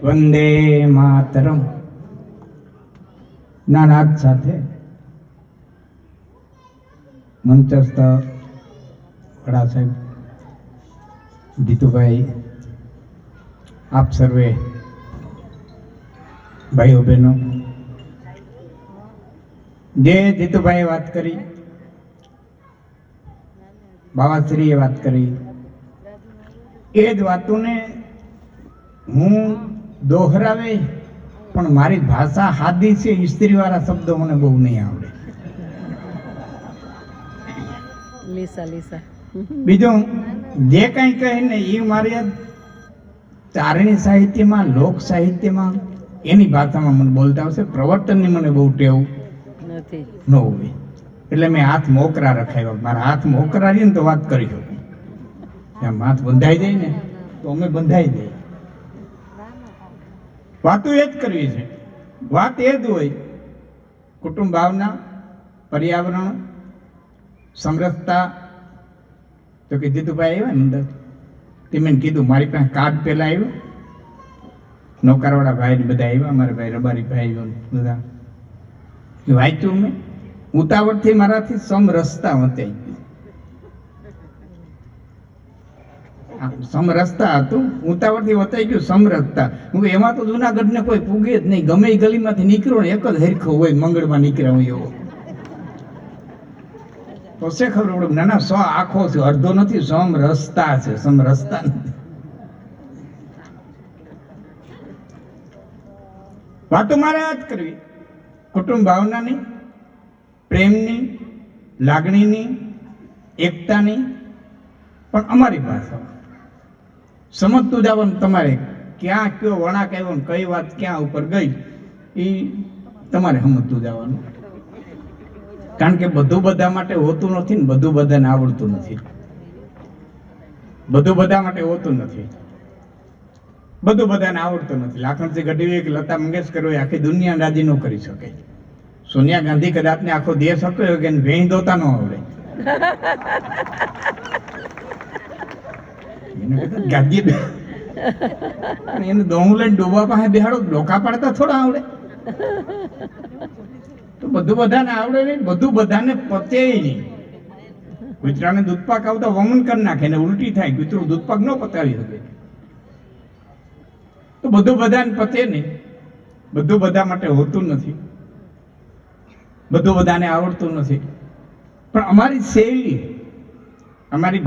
વંદે માતરમ ના નાદ સાથે મંચસ્થ વડા સાહેબ જીતુભાઈ, આપ સર્વે ભાઈઓ બહેનો, જે જીતુભાઈએ વાત કરી, બાવાશ્રીએ વાત કરી, એ જ વાતોને હું દોહરાવે, પણ મારી ભાષા હાદી છે, ઇસ્ત્રીવાળા શબ્દો મને બહુ નહીં આવડે. બીજું જે કંઈ કહે ને એ મારી ચારણી સાહિત્યમાં, લોક સાહિત્યમાં એની ભાષામાં મને બોલતા આવશે. પ્રવર્તનની મને બહુ ટેવ નથી ન હોય, એટલે મેં હાથ મોકરા રખાયો. મારા હાથ મોકરા રહીએ ને તો વાત કરી શકું. એમ હાથ બંધાઈ જાય ને તો અમે બંધાઈ જઈએ. વાતો એ જ કરવી છે. વાત એ જ હોય, કુટુંબ ભાવના, પર્યાવરણ, સમરસતા. તો કે જીતુભાઈ આવ્યા ને અંદર, તે મેં કીધું મારી પાસે કાર્ડ પહેલા આવ્યું, નૌકારવાળા ભાઈ બધા આવ્યા, મારા ભાઈ રબારી ભાઈ બધા વાંચ્યું. મેં ઉતાવળથી મારાથી સમરસતા વંચાઈ ગયું. સમરસતા હતું, ઉતાવળથી વચાઈ ગયું સમરસતા. હું એમાં તો જુનાગઢ ને કોઈ પૂગે જ નહીં. ગમે એ ગલીમાંથી નીકળ્યો ને એક જ હરખો હોય, મંગળમાં નીકળ્યા હોય એવો. તો છે ખબર પડે, ના ના સો આખો છે, અડધો નથી, સમરસતા છે, સમરસતા નથી. વાતો મારે આ જ કરવી, કુટુંબ ભાવનાની, પ્રેમની, લાગણીની, એકતાની, પણ અમારી ભાષા સમજતું જવાનું. તમારે ક્યાં કયો વળાંક આવ્યો ને કઈ વાત ક્યાં ઉપર ગઈ એ તમારે સમજતું જવાનું. કારણ કે બધું બધા માટે હોતું નથી ને બધું બધાને આવડતું નથી. બધું બધા માટે હોતું નથી, બધું બધાને આવડતું નથી. લાખણસિંહ ગઢવી કે લતા મંગેશકર હોય, આખી દુનિયા રાજી ન કરી શકે. સોનિયા ગાંધી કદાચ ને આખો દેશ હક્યો કે ભેંસ દોતા ન આવડે. ગાદી એને દોણું લઈને ડોબા પાસે બેહાડો, ડોકા પાડતા થોડા આવડે. તો બધું બધાને આવડે નહીં, બધું બધાને પચે નહીં. કૂતરાને દૂધપાક આવતા વમન કરી નાખે ને ઉલટી થાય. કૂતરું દૂધપાક ન પતાવી શકે. તો બધું બધાને પચે નહીં, બધું બધા માટે હોતું નથી, બધું બધાને આવડતું નથી. પણ અમારી શૈલી, અમારી